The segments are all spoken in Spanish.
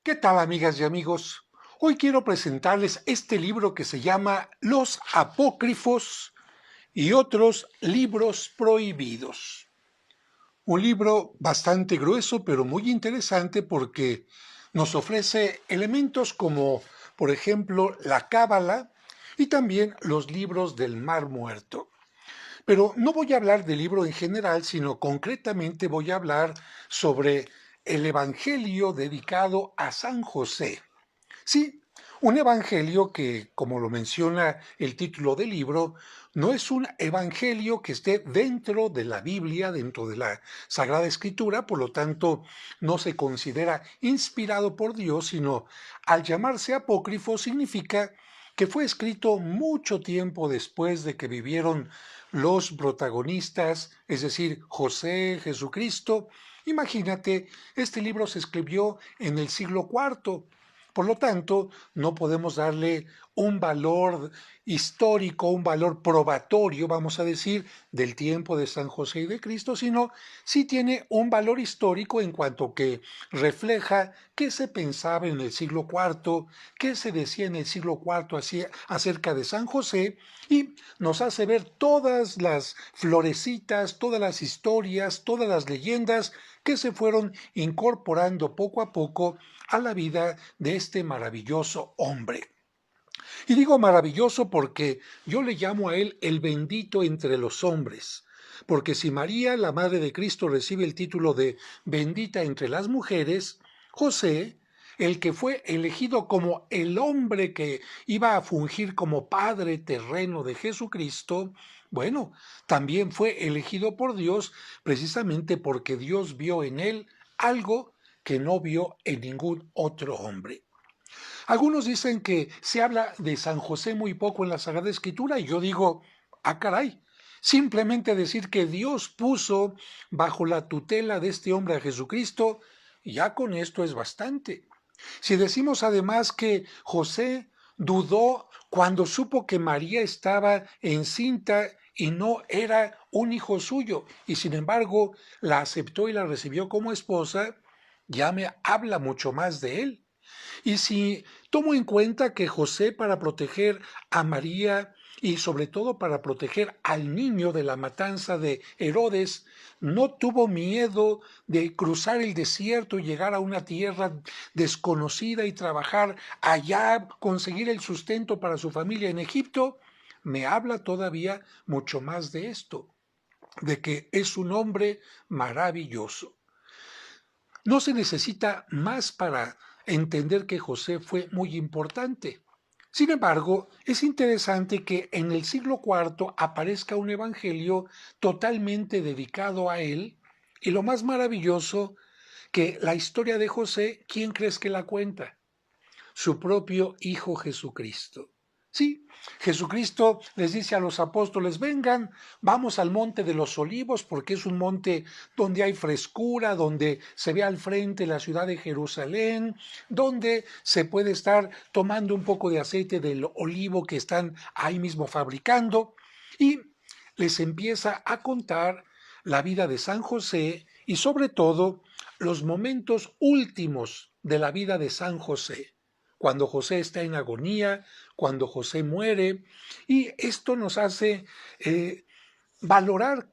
¿Qué tal, amigas y amigos? Hoy quiero presentarles este libro que se llama Los Apócrifos y otros libros prohibidos. Un libro bastante grueso, pero muy interesante porque nos ofrece elementos como, por ejemplo, la Cábala y también los libros del Mar Muerto. Pero no voy a hablar del libro en general, sino concretamente voy a hablar sobre el Evangelio dedicado a San José. Sí, un evangelio que, como lo menciona el título del libro, no es un evangelio que esté dentro de la Biblia, dentro de la Sagrada Escritura, por lo tanto no se considera inspirado por Dios, sino al llamarse apócrifo significa que fue escrito mucho tiempo después de que vivieron los protagonistas, es decir, José, Jesucristo. Imagínate, este libro se escribió en el siglo IV. Por lo tanto, no podemos darle un valor histórico, un valor probatorio, vamos a decir, del tiempo de San José y de Cristo, sino sí tiene un valor histórico en cuanto que refleja qué se pensaba en el siglo IV, qué se decía en el siglo IV acerca de San José, y nos hace ver todas las florecitas, todas las historias, todas las leyendas que se fueron incorporando poco a poco a la vida de este maravilloso hombre. Y digo maravilloso porque yo le llamo a él el bendito entre los hombres, porque si María, la madre de Cristo, recibe el título de bendita entre las mujeres, José, el que fue elegido como el hombre que iba a fungir como padre terreno de Jesucristo, bueno, también fue elegido por Dios precisamente porque Dios vio en él algo que no vio en ningún otro hombre. Algunos dicen que se habla de San José muy poco en la Sagrada Escritura y yo digo, ah, caray, simplemente decir que Dios puso bajo la tutela de este hombre a Jesucristo, ya con esto es bastante. Si decimos además que José dudó cuando supo que María estaba encinta y no era un hijo suyo, y sin embargo la aceptó y la recibió como esposa, ya me habla mucho más de él. Y si tomo en cuenta que José, para proteger a María y sobre todo para proteger al niño de la matanza de Herodes, no tuvo miedo de cruzar el desierto y llegar a una tierra desconocida y trabajar allá, conseguir el sustento para su familia en Egipto, me habla todavía mucho más de esto, de que es un hombre maravilloso. No se necesita más para entender que José fue muy importante. Sin embargo, es interesante que en el siglo IV aparezca un evangelio totalmente dedicado a él, y lo más maravilloso, que la historia de José, ¿quién crees que la cuenta? Su propio Hijo Jesucristo. Sí, Jesucristo les dice a los apóstoles, vengan, vamos al monte de los olivos, porque es un monte donde hay frescura, donde se ve al frente la ciudad de Jerusalén, donde se puede estar tomando un poco de aceite del olivo que están ahí mismo fabricando, y les empieza a contar la vida de San José y sobre todo los momentos últimos de la vida de San José, cuando José está en agonía, cuando José muere, y esto nos hace valorar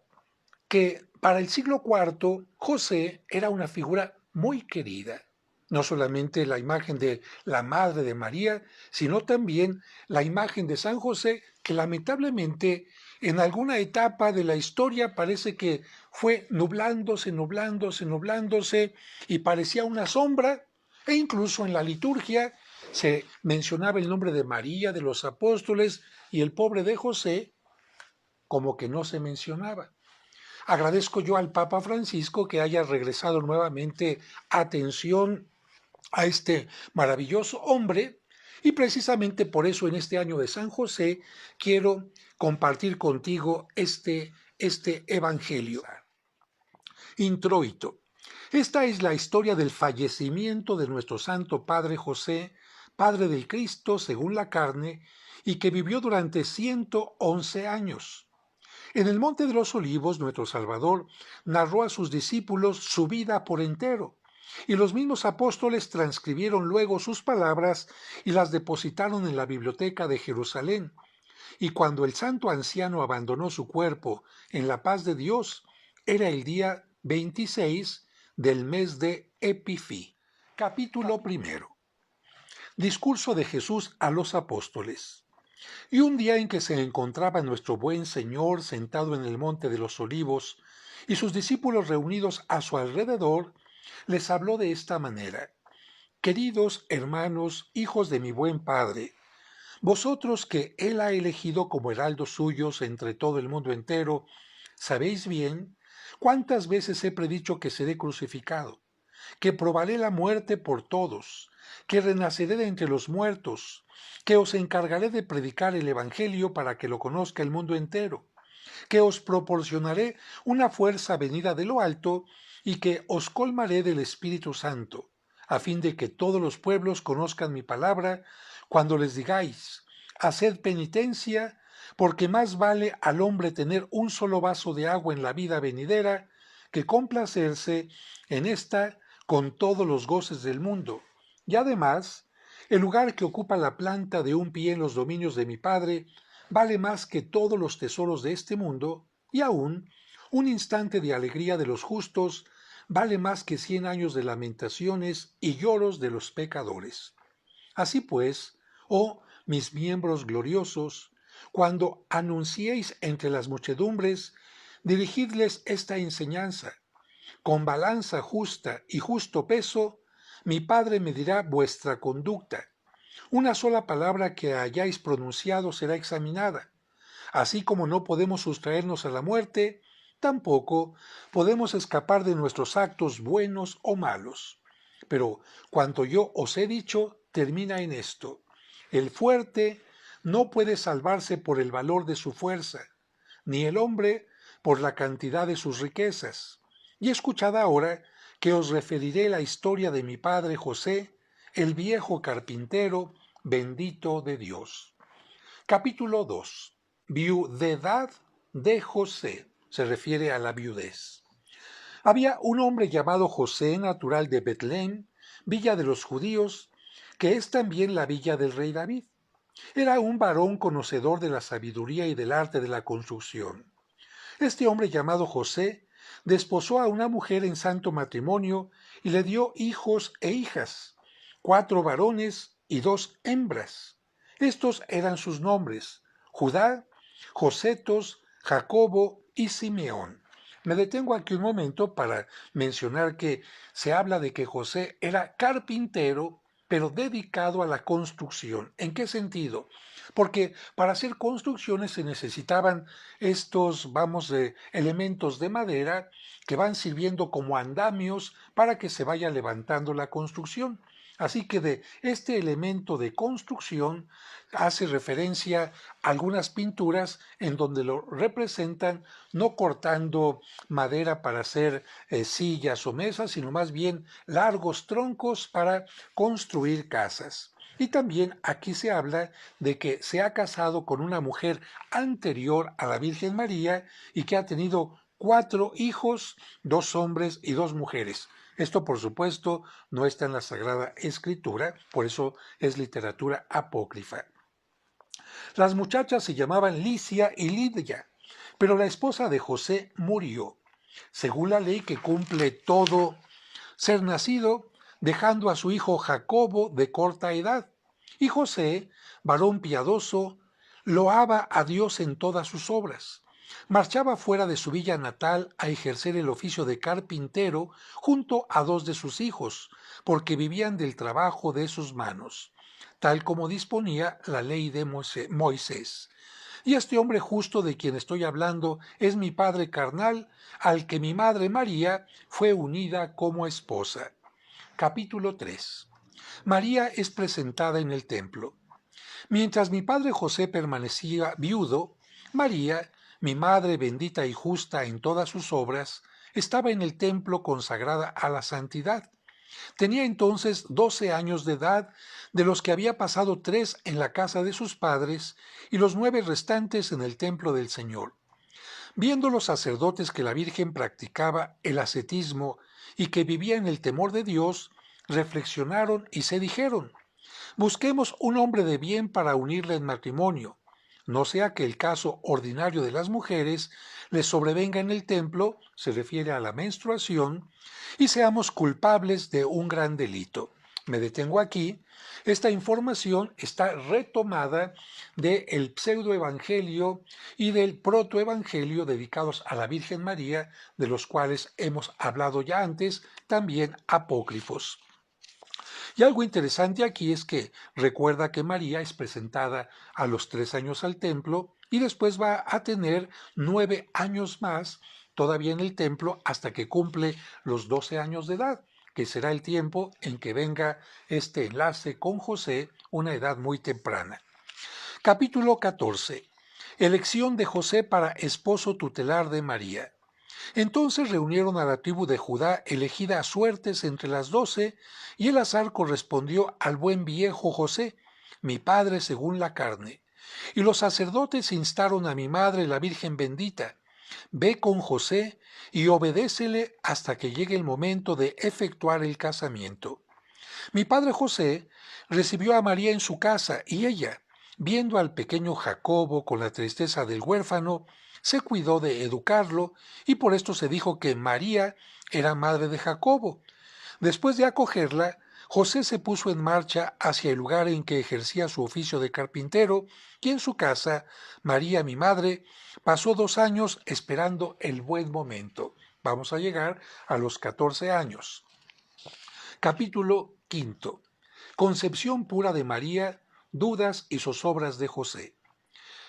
que para el siglo IV José era una figura muy querida. No solamente la imagen de la Madre de María, sino también la imagen de San José, que lamentablemente en alguna etapa de la historia parece que fue nublándose, nublándose, nublándose, y parecía una sombra, e incluso en la liturgia se mencionaba el nombre de María, de los apóstoles, y el pobre de José como que no se mencionaba. Agradezco yo al Papa Francisco que haya regresado nuevamente atención a este maravilloso hombre, y precisamente por eso en este año de San José quiero compartir contigo este evangelio. Introito. Esta es la historia del fallecimiento de nuestro Santo Padre José, Padre del Cristo según la carne, y que vivió durante 111 años. En el Monte de los Olivos, nuestro Salvador narró a sus discípulos su vida por entero, Y los mismos apóstoles transcribieron luego sus palabras y las depositaron en la biblioteca de Jerusalén. Y cuando el santo anciano abandonó su cuerpo en la paz de Dios, era el día 26 del mes de Epifí. Capítulo primero. Discurso de Jesús a los apóstoles. Y un día en que se encontraba nuestro buen Señor sentado en el monte de los olivos, y sus discípulos reunidos a su alrededor, les habló de esta manera: Queridos hermanos, hijos de mi buen Padre, vosotros que Él ha elegido como heraldos suyos entre todo el mundo entero, sabéis bien cuántas veces he predicho que seré crucificado, que probaré la muerte por todos, que renaceré de entre los muertos, que os encargaré de predicar el Evangelio para que lo conozca el mundo entero, que os proporcionaré una fuerza venida de lo alto y que os colmaré del Espíritu Santo, a fin de que todos los pueblos conozcan mi palabra cuando les digáis: haced penitencia, porque más vale al hombre tener un solo vaso de agua en la vida venidera que complacerse en esta con todos los goces del mundo. Y además, el lugar que ocupa la planta de un pie en los dominios de mi Padre vale más que todos los tesoros de este mundo, y aún un instante de alegría de los justos vale más que 100 años de lamentaciones y lloros de los pecadores. Así pues, oh mis miembros gloriosos, cuando anunciéis entre las muchedumbres, dirigidles esta enseñanza: con balanza justa y justo peso, mi Padre medirá vuestra conducta. Una sola palabra que hayáis pronunciado será examinada. Así como no podemos sustraernos a la muerte, tampoco podemos escapar de nuestros actos buenos o malos. Pero cuanto yo os he dicho termina en esto: el fuerte no puede salvarse por el valor de su fuerza, ni el hombre por la cantidad de sus riquezas. Y escuchad ahora que os referiré la historia de mi padre José, el viejo carpintero, bendito de Dios. Capítulo 2. Viudedad de José. Se refiere a la viudez. Había un hombre llamado José, natural de Betlén, villa de los judíos, que es también la villa del rey David. Era un varón conocedor de la sabiduría y del arte de la construcción. Este hombre llamado José desposó a una mujer en santo matrimonio y le dio hijos e hijas, 4 varones y 2 hembras. Estos eran sus nombres: Judá, Josetos, Jacobo y Simeón. Me detengo aquí un momento para mencionar que se habla de que José era carpintero, pero dedicado a la construcción. ¿En qué sentido? Porque para hacer construcciones se necesitaban estos, elementos de madera que van sirviendo como andamios para que se vaya levantando la construcción. Así que de este elemento de construcción hace referencia a algunas pinturas en donde lo representan no cortando madera para hacer sillas o mesas, sino más bien largos troncos para construir casas. Y también aquí se habla de que se ha casado con una mujer anterior a la Virgen María y que ha tenido 4 hijos, 2 hombres y 2 mujeres. Esto, por supuesto, no está en la Sagrada Escritura, por eso es literatura apócrifa. Las muchachas se llamaban Licia y Lidia, pero la esposa de José murió, según la ley que cumple todo ser nacido, dejando a su hijo Jacobo de corta edad. Y José, varón piadoso, loaba a Dios en todas sus obras. Marchaba fuera de su villa natal a ejercer el oficio de carpintero junto a 2 de sus hijos, porque vivían del trabajo de sus manos, tal como disponía la ley de Moisés. Y este hombre justo de quien estoy hablando es mi padre carnal, al que mi madre María fue unida como esposa. Capítulo 3. María es presentada en el templo. Mientras mi padre José permanecía viudo, María, mi madre bendita y justa en todas sus obras, estaba en el templo consagrada a la santidad. Tenía entonces 12 años de edad, de los que había pasado 3 en la casa de sus padres y los 9 restantes en el templo del Señor. Viendo los sacerdotes que la Virgen practicaba el ascetismo y que vivía en el temor de Dios, reflexionaron y se dijeron: busquemos un hombre de bien para unirle en matrimonio, no sea que el caso ordinario de las mujeres les sobrevenga en el templo, se refiere a la menstruación, y seamos culpables de un gran delito. Me detengo aquí. Esta información está retomada del pseudoevangelio y del protoevangelio dedicados a la Virgen María, de los cuales hemos hablado ya antes, también apócrifos. Y algo interesante aquí es que recuerda que María es presentada a los 3 años al templo y después va a tener 9 años más todavía en el templo hasta que cumple los 12 años de edad, que será el tiempo en que venga este enlace con José, una edad muy temprana. Capítulo 14. Elección de José para esposo tutelar de María. Entonces reunieron a la tribu de Judá elegida a suertes entre las 12, y el azar correspondió al buen viejo José, mi padre según la carne. Y los sacerdotes instaron a mi madre, la Virgen bendita: ve con José y obedécele hasta que llegue el momento de efectuar el casamiento. Mi padre José recibió a María en su casa, y ella, viendo al pequeño Jacobo con la tristeza del huérfano, se cuidó de educarlo, y por esto se dijo que María era madre de Jacobo. Después de acogerla, José se puso en marcha hacia el lugar en que ejercía su oficio de carpintero, y en su casa, María, mi madre, pasó 2 años esperando el buen momento. Vamos a llegar a los 14 años. Capítulo 5. Concepción pura de María, dudas y zozobras de José.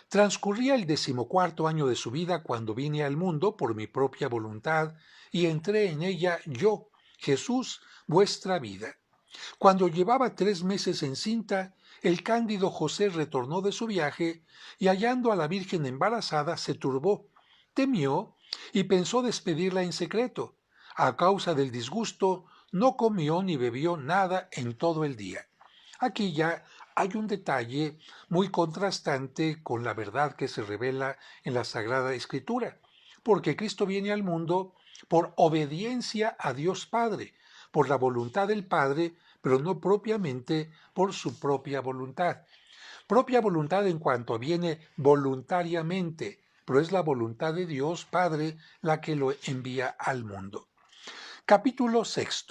Transcurría el 14º año de su vida cuando vine al mundo por mi propia voluntad y entré en ella yo, Jesús, vuestra vida. Cuando llevaba 3 meses encinta, el cándido José retornó de su viaje y, hallando a la Virgen embarazada, se turbó, temió y pensó despedirla en secreto. A causa del disgusto, no comió ni bebió nada en todo el día. Aquí ya hay un detalle muy contrastante con la verdad que se revela en la Sagrada Escritura, porque Cristo viene al mundo por obediencia a Dios Padre, por la voluntad del Padre, pero no propiamente por su propia voluntad. Propia voluntad en cuanto viene voluntariamente, pero es la voluntad de Dios Padre la que lo envía al mundo. Capítulo 6.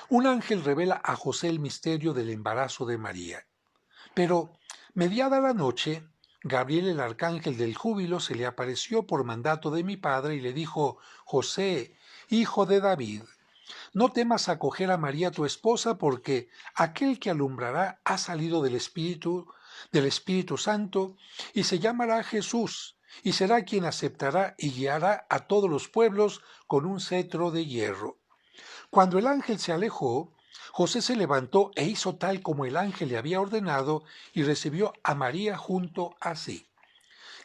Un ángel revela a José el misterio del embarazo de María. Pero, mediada la noche, Gabriel, el arcángel del júbilo, se le apareció por mandato de mi padre y le dijo: José, hijo de David, no temas acoger a María tu esposa, porque aquel que alumbrará ha salido del Espíritu Santo, y se llamará Jesús, y será quien aceptará y guiará a todos los pueblos con un cetro de hierro. Cuando el ángel se alejó, José se levantó e hizo tal como el ángel le había ordenado, y recibió a María junto a sí.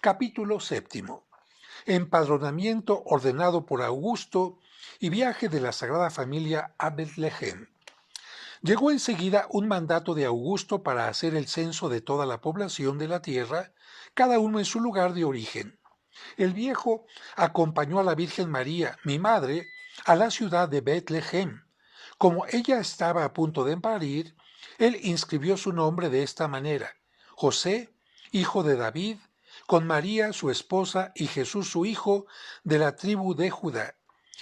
Capítulo 7. Empadronamiento ordenado por Augusto y viaje de la Sagrada Familia a Betlehem. Llegó enseguida un mandato de Augusto para hacer el censo de toda la población de la tierra, cada uno en su lugar de origen. El viejo acompañó a la Virgen María, mi madre, a la ciudad de Betlehem. Como ella estaba a punto de parir, él inscribió su nombre de esta manera: José, hijo de David, con María su esposa y Jesús su hijo, de la tribu de Judá.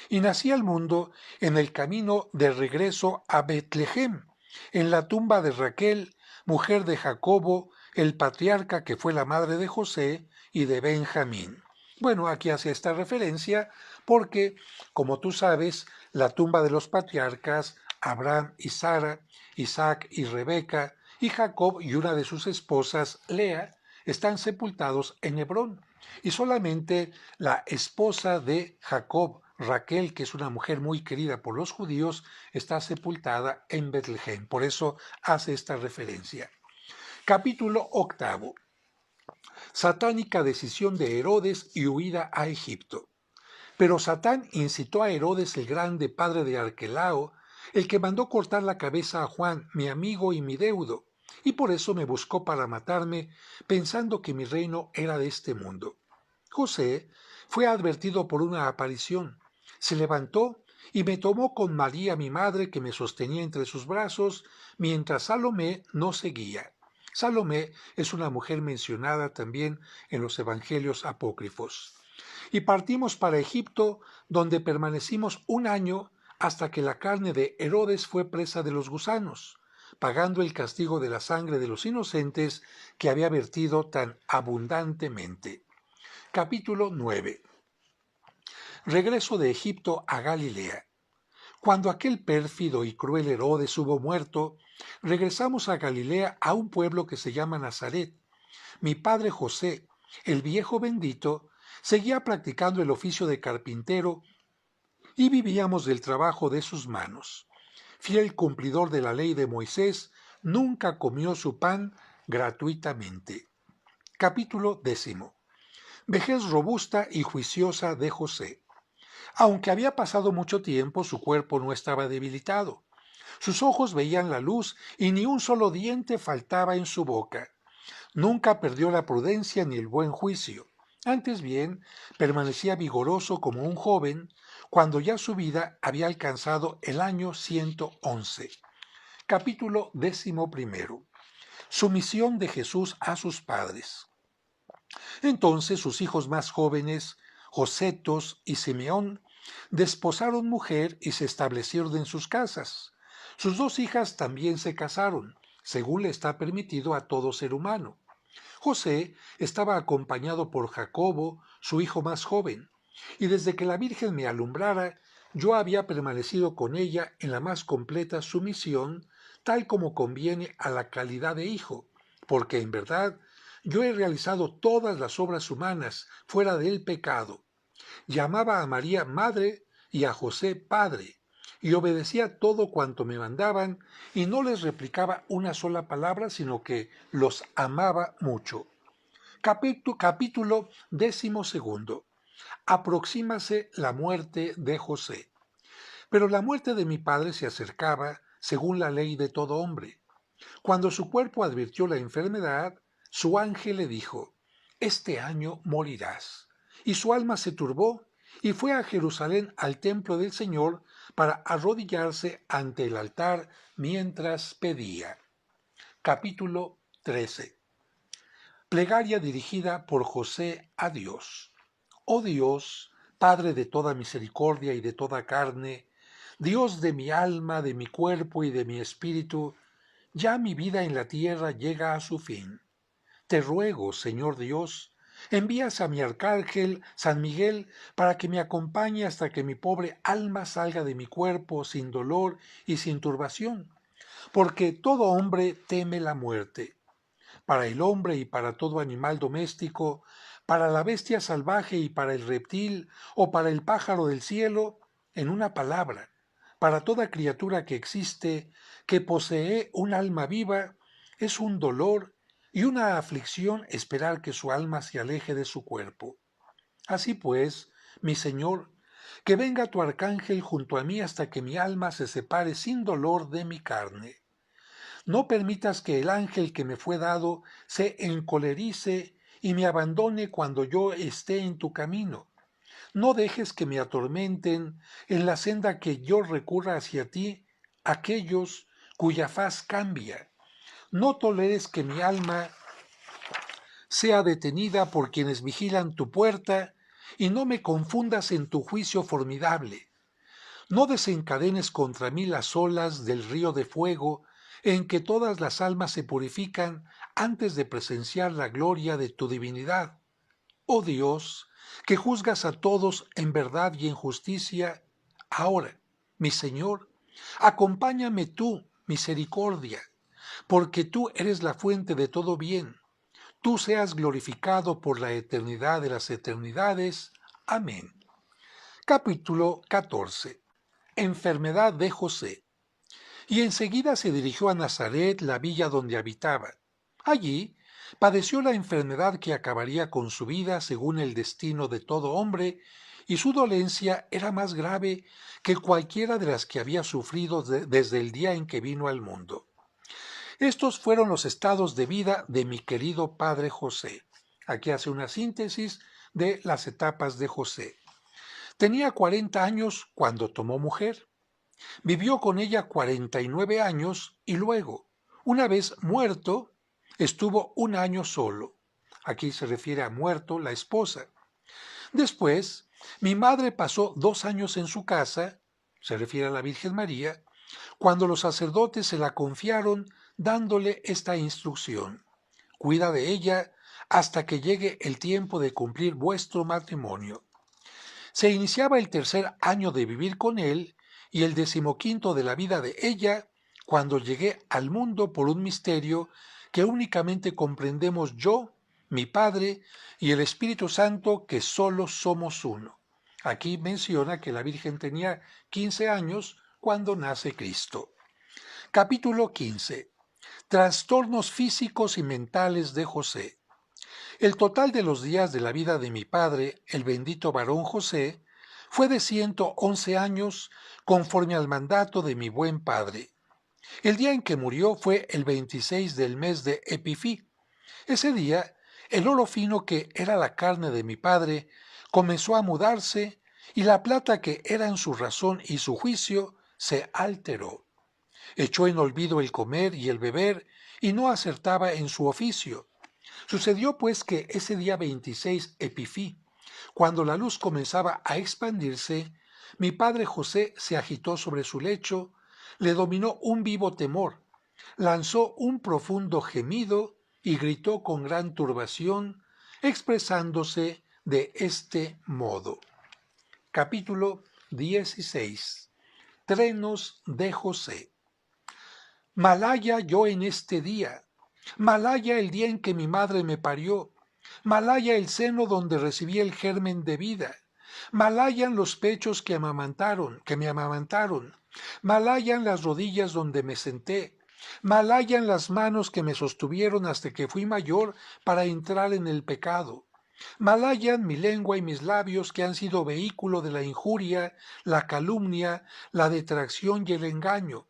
Y nací al mundo en el camino de regreso a Betlehem, en la tumba de Raquel, mujer de Jacobo, el patriarca, que fue la madre de José y de Benjamín. Bueno, aquí hace esta referencia porque, como tú sabes, la tumba de los patriarcas, Abraham y Sara, Isaac y Rebeca, y Jacob y una de sus esposas, Lea, están sepultados en Hebrón. Y solamente la esposa de Jacob, Raquel, que es una mujer muy querida por los judíos, está sepultada en Betlehem. Por eso hace esta referencia. Capítulo 8. Satánica decisión de Herodes y huida a Egipto. Pero Satán incitó a Herodes el Grande, padre de Arquelao, el que mandó cortar la cabeza a Juan, mi amigo y mi deudo, y por eso me buscó para matarme, pensando que mi reino era de este mundo. José fue advertido por una aparición, se levantó y me tomó con María mi madre que me sostenía entre sus brazos, mientras Salomé no seguía. Salomé es una mujer mencionada también en los evangelios apócrifos. Y partimos para Egipto, donde permanecimos un año hasta que la carne de Herodes fue presa de los gusanos, pagando el castigo de la sangre de los inocentes que había vertido tan abundantemente. Capítulo 9. Regreso de Egipto a Galilea. Cuando aquel pérfido y cruel Herodes hubo muerto, regresamos a Galilea, a un pueblo que se llama Nazaret. Mi padre José, el viejo bendito, seguía practicando el oficio de carpintero y vivíamos del trabajo de sus manos. Fiel cumplidor de la ley de Moisés, nunca comió su pan gratuitamente. Capítulo 10. Vejez robusta y juiciosa de José. Aunque había pasado mucho tiempo, su cuerpo no estaba debilitado. Sus ojos veían la luz y ni un solo diente faltaba en su boca. Nunca perdió la prudencia ni el buen juicio. Antes bien, permanecía vigoroso como un joven, cuando ya su vida había alcanzado el año 111. Capítulo 11. Sumisión de Jesús a sus padres. Entonces sus hijos más jóvenes, Josetos y Simeón, desposaron mujer y se establecieron en sus casas. Sus dos hijas también se casaron, según le está permitido a todo ser humano. José estaba acompañado por Jacobo, su hijo más joven, y desde que la Virgen me alumbrara, yo había permanecido con ella en la más completa sumisión, tal como conviene a la calidad de hijo, porque en verdad yo he realizado todas las obras humanas fuera del pecado. Llamaba a María madre y a José padre, y obedecía todo cuanto me mandaban, y no les replicaba una sola palabra, sino que los amaba mucho. Capítulo 12. Aproxímase la muerte de José. Pero la muerte de mi padre se acercaba, según la ley de todo hombre. Cuando su cuerpo advirtió la enfermedad, su ángel le dijo: este año morirás. Y su alma se turbó y fue a Jerusalén al templo del Señor para arrodillarse ante el altar mientras pedía. Capítulo 13. Plegaria dirigida por José a Dios. Oh Dios, Padre de toda misericordia y de toda carne, Dios de mi alma, de mi cuerpo y de mi espíritu, ya mi vida en la tierra llega a su fin. Te ruego, Señor Dios, envías a mi arcángel San Miguel para que me acompañe hasta que mi pobre alma salga de mi cuerpo sin dolor y sin turbación, porque todo hombre teme la muerte. Para el hombre y para todo animal doméstico, para la bestia salvaje y para el reptil o para el pájaro del cielo, en una palabra, para toda criatura que existe, que posee un alma viva, es un dolor y una aflicción esperar que su alma se aleje de su cuerpo. Así pues, mi Señor, que venga tu arcángel junto a mí hasta que mi alma se separe sin dolor de mi carne. No permitas que el ángel que me fue dado se encolerice y me abandone cuando yo esté en tu camino. No dejes que me atormenten en la senda que yo recurra hacia ti aquellos cuya faz cambia. No toleres que mi alma sea detenida por quienes vigilan tu puerta y no me confundas en tu juicio formidable. No desencadenes contra mí las olas del río de fuego en que todas las almas se purifican antes de presenciar la gloria de tu divinidad. Oh Dios, que juzgas a todos en verdad y en justicia, ahora, mi Señor, acompáñame tú, misericordia, porque tú eres la fuente de todo bien. Tú seas glorificado por la eternidad de las eternidades. Amén. Capítulo 14. Enfermedad de José. Y enseguida se dirigió a Nazaret, la villa donde habitaba. Allí padeció la enfermedad que acabaría con su vida según el destino de todo hombre, y su dolencia era más grave que cualquiera de las que había sufrido desde el día en que vino al mundo. Estos fueron los estados de vida de mi querido padre José. Aquí hace una síntesis de las etapas de José. Tenía 40 años cuando tomó mujer. Vivió con ella 49 años y luego, una vez muerto, estuvo un año solo. Aquí se refiere a muerto la esposa. Después, mi madre pasó 2 años en su casa, se refiere a la Virgen María, cuando los sacerdotes se la confiaron dándole esta instrucción: cuida de ella hasta que llegue el tiempo de cumplir vuestro matrimonio. Se iniciaba el tercer año de vivir con él y el 15º de la vida de ella, cuando llegué al mundo por un misterio que únicamente comprendemos yo, mi Padre y el Espíritu Santo, que solo somos uno. Aquí menciona que la Virgen tenía 15 años cuando nace Cristo. Capítulo 15. Trastornos físicos y mentales de José. El total de los días de la vida de mi padre, el bendito varón José, fue de 111 años, conforme al mandato de mi buen padre. El día en que murió fue el 26 del mes de Epifí. Ese día, el oro fino que era la carne de mi padre comenzó a mudarse, y la plata que era en su razón y su juicio se alteró. Echó en olvido el comer y el beber, y no acertaba en su oficio. Sucedió pues que ese día 26 Epifí, cuando la luz comenzaba a expandirse, mi padre José se agitó sobre su lecho, le dominó un vivo temor, lanzó un profundo gemido y gritó con gran turbación, expresándose de este modo. Capítulo 16. Trenos de José. Malaya yo en este día, malaya el día en que mi madre me parió, malaya el seno donde recibí el germen de vida, malayan los pechos que me amamantaron, malayan las rodillas donde me senté, malayan las manos que me sostuvieron hasta que fui mayor para entrar en el pecado. Malayan mi lengua y mis labios que han sido vehículo de la injuria, la calumnia, la detracción y el engaño.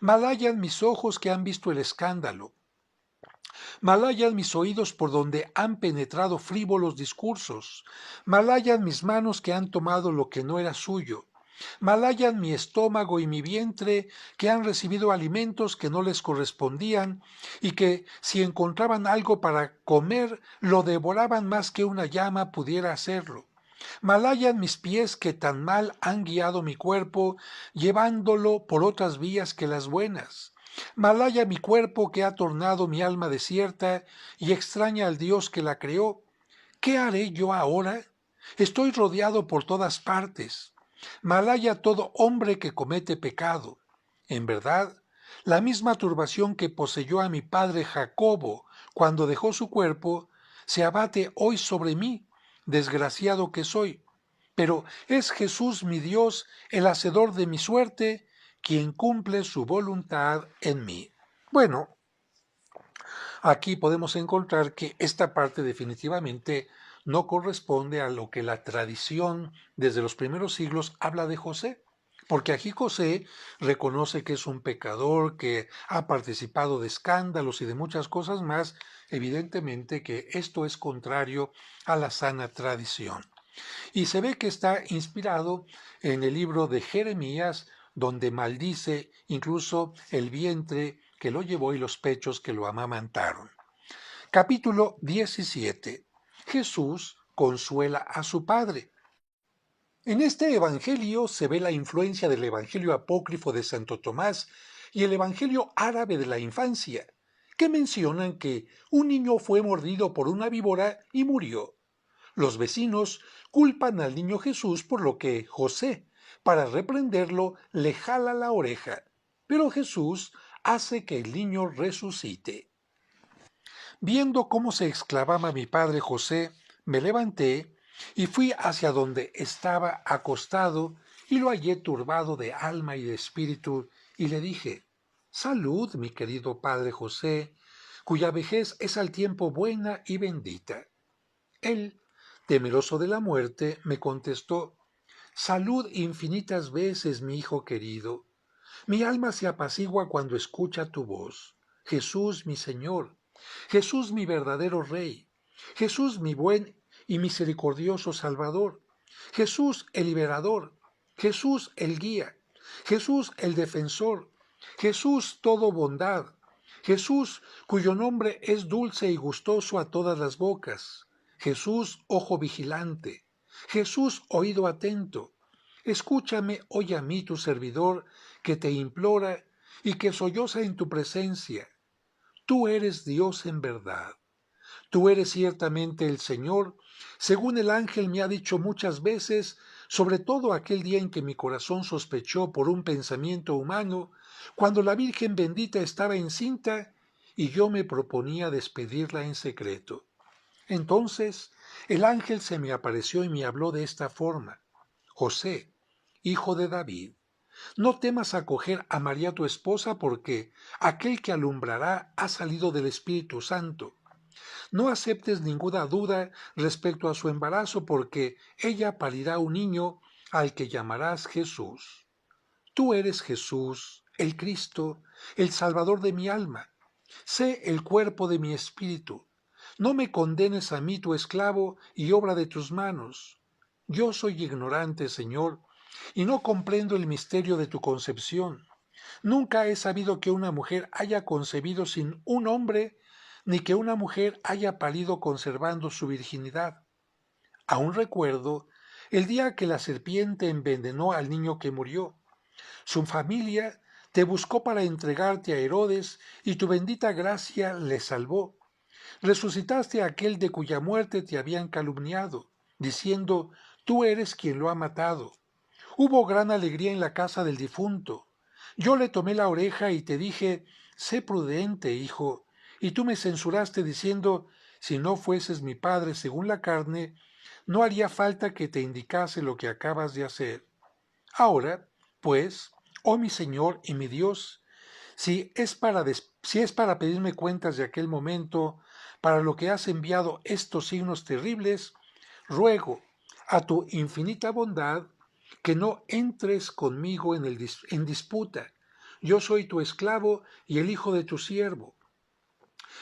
Malayan mis ojos que han visto el escándalo. Malayan mis oídos por donde han penetrado frívolos discursos. Malayan mis manos que han tomado lo que no era suyo. Malayan mi estómago y mi vientre que han recibido alimentos que no les correspondían y que, si encontraban algo para comer, lo devoraban más que una llama pudiera hacerlo. Malayan mis pies que tan mal han guiado mi cuerpo, llevándolo por otras vías que las buenas. Malaya mi cuerpo que ha tornado mi alma desierta y extraña al Dios que la creó. ¿Qué haré yo ahora? Estoy rodeado por todas partes. Malaya todo hombre que comete pecado. En verdad, la misma turbación que poseyó a mi padre Jacobo cuando dejó su cuerpo, se abate hoy sobre mí, desgraciado que soy. Pero es Jesús mi Dios, el hacedor de mi suerte, quien cumple su voluntad en mí. Bueno, aquí podemos encontrar que esta parte definitivamente no corresponde a lo que la tradición desde los primeros siglos habla de José, porque aquí José reconoce que es un pecador, que ha participado de escándalos y de muchas cosas más, evidentemente que esto es contrario a la sana tradición. Y se ve que está inspirado en el libro de Jeremías, donde maldice incluso el vientre que lo llevó y los pechos que lo amamantaron. Capítulo 17. Jesús consuela a su padre. En este evangelio se ve la influencia del evangelio apócrifo de Santo Tomás y el evangelio árabe de la infancia, que mencionan que un niño fue mordido por una víbora y murió. Los vecinos culpan al niño Jesús por lo que José, para reprenderlo, le jala la oreja, pero Jesús hace que el niño resucite. Viendo cómo se exclamaba mi padre José, me levanté y fui hacia donde estaba acostado y lo hallé turbado de alma y de espíritu, y le dije: Salud, mi querido padre José, cuya vejez es al tiempo buena y bendita. Él, temeroso de la muerte, me contestó: Salud infinitas veces, mi hijo querido. Mi alma se apacigua cuando escucha tu voz. Jesús, mi Señor. Jesús, mi verdadero Rey. Jesús, mi buen y misericordioso Salvador. Jesús el liberador, Jesús el guía, Jesús el defensor, Jesús todo bondad, Jesús cuyo nombre es dulce y gustoso a todas las bocas, Jesús ojo vigilante, Jesús oído atento. Escúchame hoy a mí tu servidor que te implora y que solloza en tu presencia. Tú eres Dios en verdad. Tú eres ciertamente el Señor, según el ángel me ha dicho muchas veces, sobre todo aquel día en que mi corazón sospechó por un pensamiento humano, cuando la Virgen bendita estaba encinta y yo me proponía despedirla en secreto. Entonces el ángel se me apareció y me habló de esta forma: José, hijo de David, no temas acoger a María tu esposa, porque aquel que alumbrará ha salido del Espíritu Santo. No aceptes ninguna duda respecto a su embarazo, porque ella parirá un niño al que llamarás Jesús. Tú eres Jesús, el Cristo, el Salvador de mi alma. Sé el cuerpo de mi espíritu. No me condenes a mí, tu esclavo, y obra de tus manos. Yo soy ignorante, Señor, y no comprendo el misterio de tu concepción. Nunca he sabido que una mujer haya concebido sin un hombre, ni que una mujer haya parido conservando su virginidad. Aún recuerdo el día que la serpiente envenenó al niño que murió. Su familia te buscó para entregarte a Herodes, y tu bendita gracia le salvó. Resucitaste a aquel de cuya muerte te habían calumniado, diciendo: tú eres quien lo ha matado. Hubo gran alegría en la casa del difunto. Yo le tomé la oreja y te dije: sé prudente, hijo. Y tú me censuraste diciendo: si no fueses mi padre según la carne, no haría falta que te indicase lo que acabas de hacer. Ahora, pues, oh mi Señor y mi Dios, si es para pedirme cuentas de aquel momento, para lo que has enviado estos signos terribles, ruego a tu infinita bondad que no entres conmigo en disputa. Yo soy tu esclavo y el hijo de tu siervo.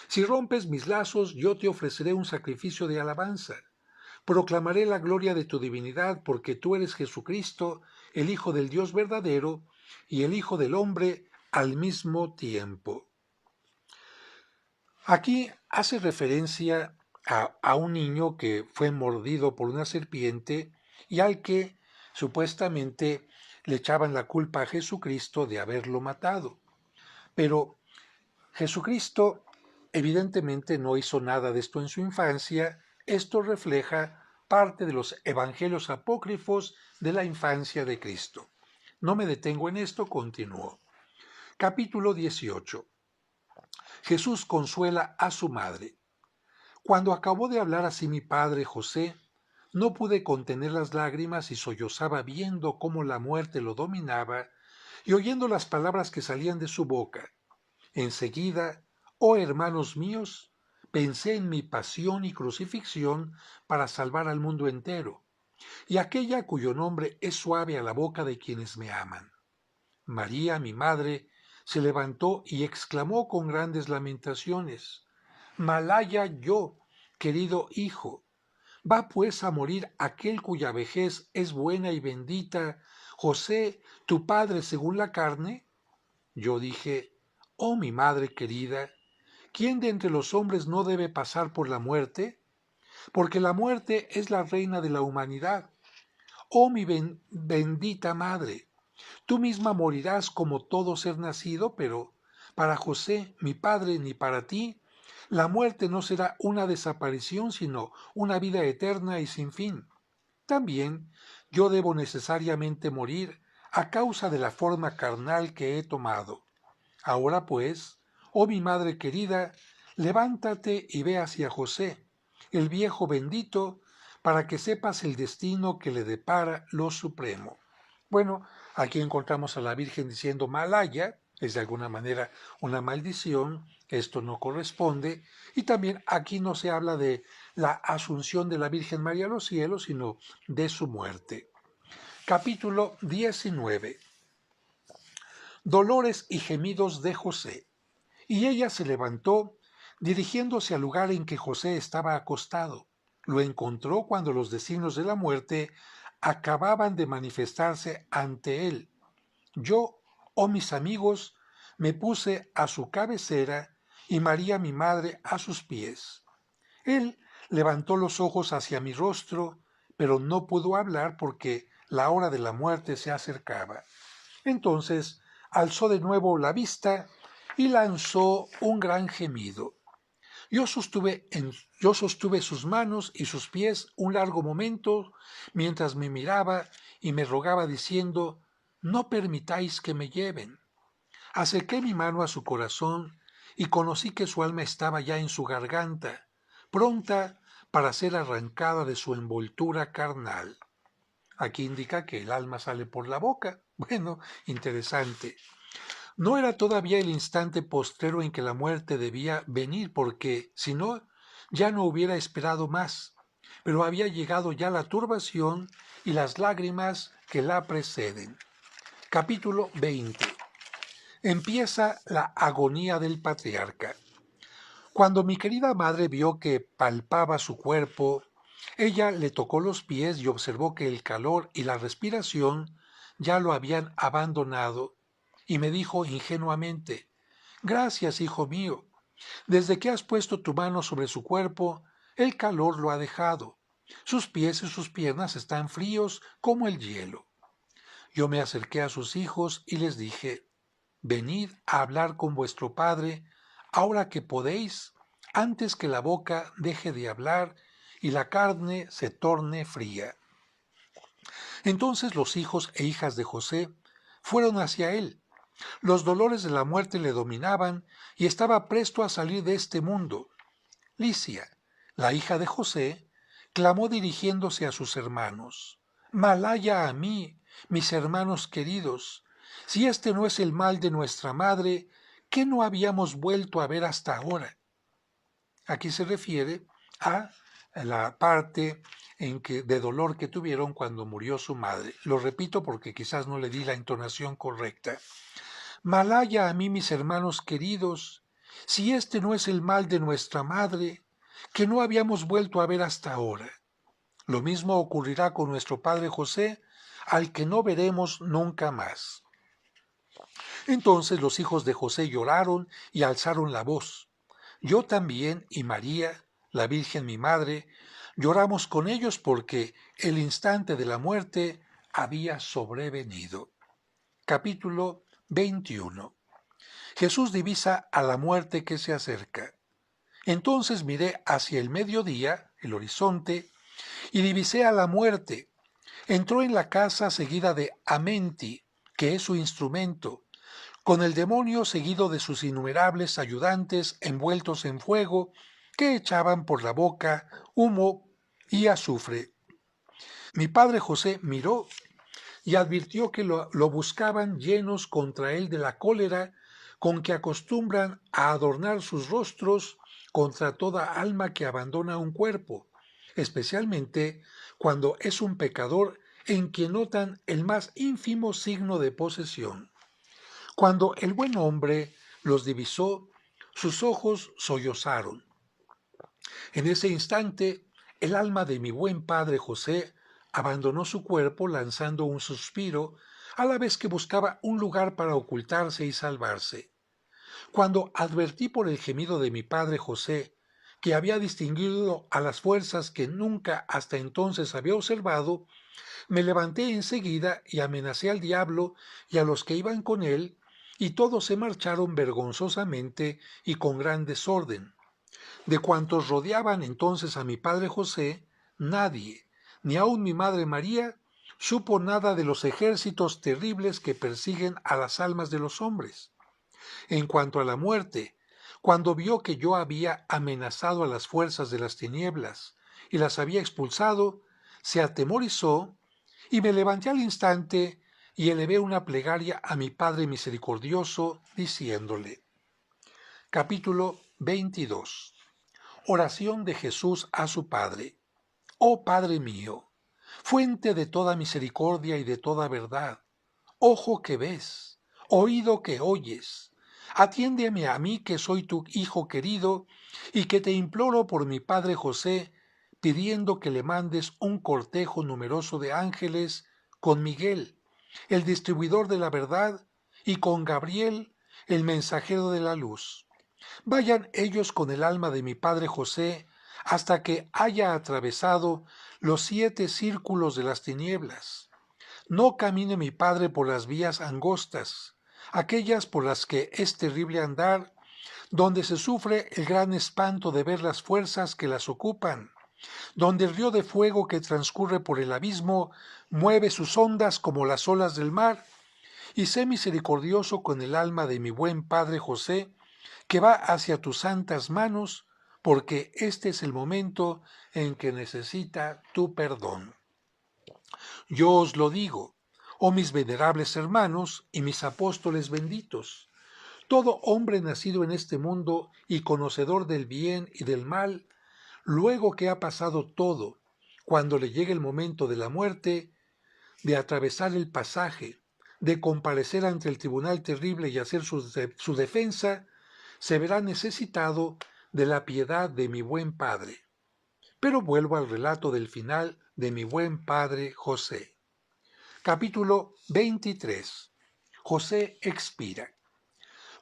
Si rompes mis lazos, yo te ofreceré un sacrificio de alabanza. Proclamaré la gloria de tu divinidad, porque tú eres Jesucristo, el Hijo del Dios verdadero y el Hijo del hombre al mismo tiempo. Aquí hace referencia a un niño que fue mordido por una serpiente y al que supuestamente le echaban la culpa a Jesucristo de haberlo matado. Pero Jesucristo evidentemente no hizo nada de esto en su infancia. Esto refleja parte de los evangelios apócrifos de la infancia de Cristo. No me detengo en esto, continúo. Capítulo 18. Jesús consuela a su madre. Cuando acabó de hablar así mi padre José, no pude contener las lágrimas y sollozaba viendo cómo la muerte lo dominaba y oyendo las palabras que salían de su boca. Enseguida, oh hermanos míos, pensé en mi pasión y crucifixión para salvar al mundo entero, y aquella cuyo nombre es suave a la boca de quienes me aman. María, mi madre, se levantó y exclamó con grandes lamentaciones: Malaya yo, querido hijo. ¿Va pues a morir aquel cuya vejez es buena y bendita, José, tu padre según la carne? Yo dije: oh mi madre querida, ¿quién de entre los hombres no debe pasar por la muerte? Porque la muerte es la reina de la humanidad. Oh mi bendita madre, tú misma morirás como todo ser nacido, pero para José, mi padre, ni para ti, la muerte no será una desaparición, sino una vida eterna y sin fin. También yo debo necesariamente morir a causa de la forma carnal que he tomado. Ahora pues, oh mi madre querida, levántate y ve hacia José, el viejo bendito, para que sepas el destino que le depara lo supremo. Bueno, aquí encontramos a la Virgen diciendo Malaya, es de alguna manera una maldición, esto no corresponde, y también aquí no se habla de la asunción de la Virgen María a los cielos, sino de su muerte. Capítulo 19. Dolores y gemidos de José. Y ella se levantó, dirigiéndose al lugar en que José estaba acostado. Lo encontró cuando los designios de la muerte acababan de manifestarse ante él. Yo, oh mis amigos, me puse a su cabecera y María mi madre a sus pies. Él levantó los ojos hacia mi rostro, pero no pudo hablar porque la hora de la muerte se acercaba. Entonces alzó de nuevo la vista y lanzó un gran gemido. Yo sostuve sus manos y sus pies un largo momento mientras me miraba y me rogaba diciendo, no permitáis que me lleven. Acerqué mi mano a su corazón y conocí que su alma estaba ya en su garganta, pronta para ser arrancada de su envoltura carnal. Aquí indica que el alma sale por la boca. Bueno, interesante. No era todavía el instante postrero en que la muerte debía venir, porque, si no, ya no hubiera esperado más, pero había llegado ya la turbación y las lágrimas que la preceden. Capítulo 20. Empieza la agonía del patriarca. Cuando mi querida madre vio que palpaba su cuerpo, ella le tocó los pies y observó que el calor y la respiración ya lo habían abandonado, y me dijo ingenuamente, gracias, hijo mío, desde que has puesto tu mano sobre su cuerpo, el calor lo ha dejado. Sus pies y sus piernas están fríos como el hielo. Yo me acerqué a sus hijos y les dije, venid a hablar con vuestro padre, ahora que podéis, antes que la boca deje de hablar y la carne se torne fría. Entonces los hijos e hijas de José fueron hacia él. Los dolores de la muerte le dominaban y estaba presto a salir de este mundo. Licia, la hija de José, clamó dirigiéndose a sus hermanos, Malaya a mí, mis hermanos queridos, si este no es el mal de nuestra madre, ¿qué no habíamos vuelto a ver hasta ahora? Aquí se refiere a la parte de dolor que tuvieron cuando murió su madre. Lo repito porque quizás no le di la entonación correcta. Malaya a mí, mis hermanos queridos, si este no es el mal de nuestra madre, que no habíamos vuelto a ver hasta ahora. Lo mismo ocurrirá con nuestro padre José, al que no veremos nunca más. Entonces los hijos de José lloraron y alzaron la voz. Yo también y María, la Virgen mi madre, lloramos con ellos porque el instante de la muerte había sobrevenido. Capítulo 21. Jesús divisa a la muerte que se acerca. Entonces miré hacia el mediodía, el horizonte, y divisé a la muerte. Entró en la casa seguida de Amenti, que es su instrumento, con el demonio seguido de sus innumerables ayudantes envueltos en fuego, que echaban por la boca humo y azufre. Mi padre José miró y advirtió que lo buscaban llenos contra él de la cólera con que acostumbran a adornar sus rostros contra toda alma que abandona un cuerpo, especialmente cuando es un pecador en quien notan el más ínfimo signo de posesión. Cuando el buen hombre los divisó, sus ojos sollozaron. En ese instante, el alma de mi buen padre José abandonó su cuerpo lanzando un suspiro, a la vez que buscaba un lugar para ocultarse y salvarse. Cuando advertí por el gemido de mi padre José que había distinguido a las fuerzas que nunca hasta entonces había observado, me levanté enseguida y amenacé al diablo y a los que iban con él, y todos se marcharon vergonzosamente y con gran desorden. De cuantos rodeaban entonces a mi padre José, nadie, ni aun mi madre María, supo nada de los ejércitos terribles que persiguen a las almas de los hombres. En cuanto a la muerte, cuando vio que yo había amenazado a las fuerzas de las tinieblas y las había expulsado, se atemorizó y me levanté al instante y elevé una plegaria a mi Padre misericordioso, diciéndole. Capítulo 22. Oración de Jesús a su Padre. Oh Padre mío, fuente de toda misericordia y de toda verdad, ojo que ves, oído que oyes, atiéndeme a mí que soy tu hijo querido y que te imploro por mi Padre José, pidiendo que le mandes un cortejo numeroso de ángeles con Miguel, el distribuidor de la verdad, y con Gabriel, el mensajero de la luz. Vayan ellos con el alma de mi padre José hasta que haya atravesado los 7 círculos de las tinieblas. No camine mi padre por las vías angostas, aquellas por las que es terrible andar, donde se sufre el gran espanto de ver las fuerzas que las ocupan, donde el río de fuego que transcurre por el abismo mueve sus ondas como las olas del mar, y sé misericordioso con el alma de mi buen padre José, que va hacia tus santas manos, porque este es el momento en que necesita tu perdón. Yo os lo digo, oh mis venerables hermanos y mis apóstoles benditos, todo hombre nacido en este mundo y conocedor del bien y del mal, luego que ha pasado todo, cuando le llegue el momento de la muerte, de atravesar el pasaje, de comparecer ante el tribunal terrible y hacer su defensa, se verá necesitado de la piedad de mi buen padre. Pero vuelvo al relato del final de mi buen padre José. Capítulo 23. José expira.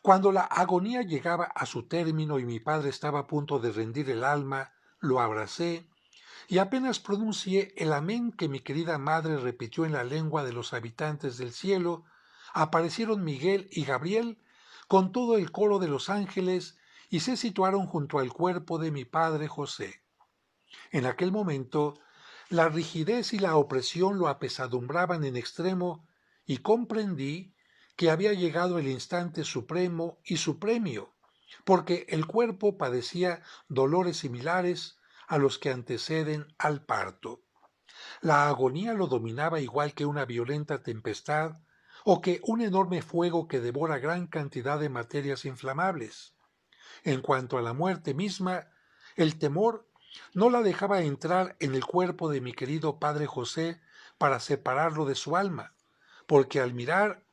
Cuando la agonía llegaba a su término y mi padre estaba a punto de rendir el alma, lo abracé y apenas pronuncié el amén que mi querida madre repitió en la lengua de los habitantes del cielo, aparecieron Miguel y Gabriel con todo el coro de los ángeles y se situaron junto al cuerpo de mi padre José. En aquel momento, la rigidez y la opresión lo apesadumbraban en extremo y comprendí que había llegado el instante supremo y su premio, porque el cuerpo padecía dolores similares a los que anteceden al parto. La agonía lo dominaba igual que una violenta tempestad o que un enorme fuego que devora gran cantidad de materias inflamables. En cuanto a la muerte misma, el temor no la dejaba entrar en el cuerpo de mi querido padre José para separarlo de su alma, porque al mirar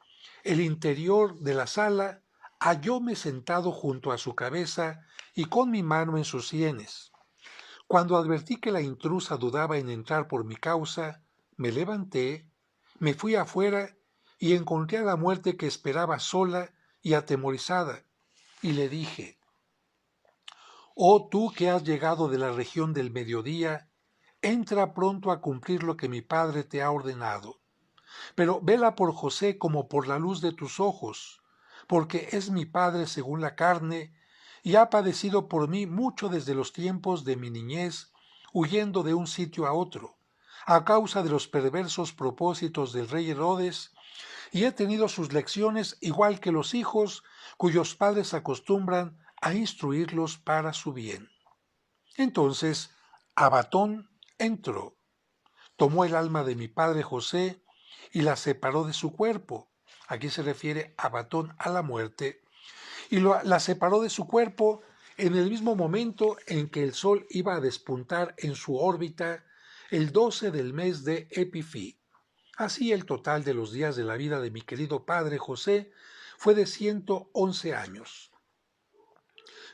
el interior de la sala, hallóme sentado junto a su cabeza y con mi mano en sus sienes. Cuando advertí que la intrusa dudaba en entrar por mi causa, me levanté, me fui afuera y encontré a la muerte que esperaba sola y atemorizada, y le dije: «Oh tú que has llegado de la región del mediodía, entra pronto a cumplir lo que mi padre te ha ordenado. Pero vela por José como por la luz de tus ojos, porque es mi padre según la carne, y ha padecido por mí mucho desde los tiempos de mi niñez, huyendo de un sitio a otro, a causa de los perversos propósitos del rey Herodes, y he tenido sus lecciones igual que los hijos cuyos padres acostumbran a instruirlos para su bien». Entonces Abatón entró, tomó el alma de mi padre José y la separó de su cuerpo. Aquí se refiere Abatón a la muerte, y la separó de su cuerpo en el mismo momento en que el sol iba a despuntar en su órbita el 12 del mes de Epifí. Así el total de los días de la vida de mi querido padre José fue de 111 años.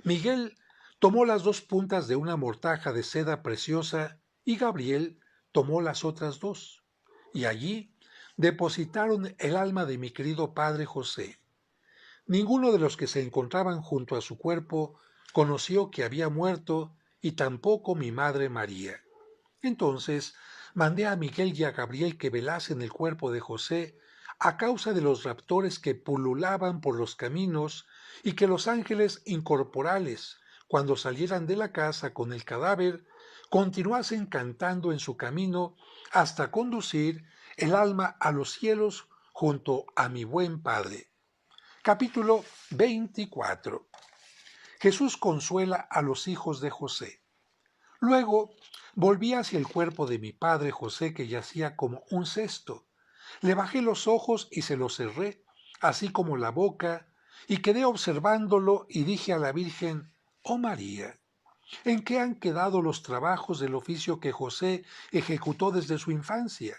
Miguel tomó las 2 puntas de una mortaja de seda preciosa y Gabriel tomó las otras 2, y allí depositaron el alma de mi querido padre José. Ninguno de los que se encontraban junto a su cuerpo conoció que había muerto, y tampoco mi madre María. Entonces mandé a Miguel y a Gabriel que velasen el cuerpo de José a causa de los raptores que pululaban por los caminos, y que los ángeles incorporales, cuando salieran de la casa con el cadáver, continuasen cantando en su camino hasta conducir el alma a los cielos junto a mi buen Padre. Capítulo 24. Jesús consuela a los hijos de José. Luego volví hacia el cuerpo de mi padre José, que yacía como un cesto. Le bajé los ojos y se los cerré, así como la boca, y quedé observándolo y dije a la Virgen: «Oh María, ¿en qué han quedado los trabajos del oficio que José ejecutó desde su infancia?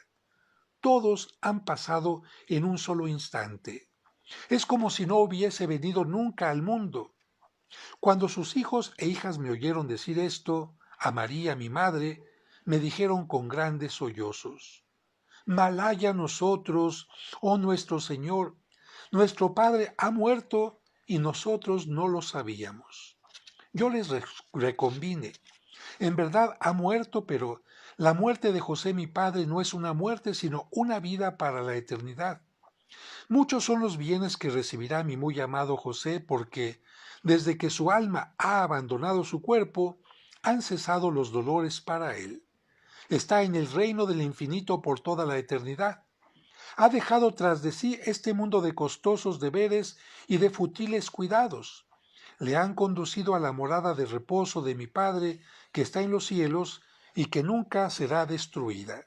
Todos han pasado en un solo instante. Es como si no hubiese venido nunca al mundo». Cuando sus hijos e hijas me oyeron decir esto, a María mi madre, me dijeron con grandes sollozos: Malaya nosotros, oh nuestro Señor, nuestro Padre ha muerto y nosotros no lo sabíamos. Yo les reconvine: en verdad ha muerto, pero la muerte de José mi padre no es una muerte, sino una vida para la eternidad. Muchos son los bienes que recibirá mi muy amado José, porque desde que su alma ha abandonado su cuerpo, han cesado los dolores para él. Está en el reino del infinito por toda la eternidad. Ha dejado tras de sí este mundo de costosos deberes y de futiles cuidados. Le han conducido a la morada de reposo de mi Padre, que está en los cielos y que nunca será destruida.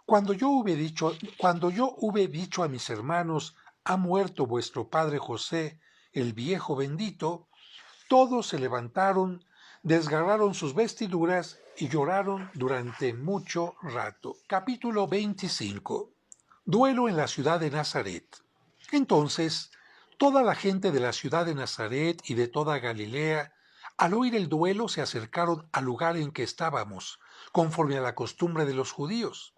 Cuando yo hube dicho a mis hermanos: ha muerto vuestro padre José, el viejo bendito, todos se levantaron, desgarraron sus vestiduras y lloraron durante mucho rato. Capítulo 25. Duelo en la ciudad de Nazaret. Entonces, toda la gente de la ciudad de Nazaret y de toda Galilea, al oír el duelo, se acercaron al lugar en que estábamos, conforme a la costumbre de los judíos.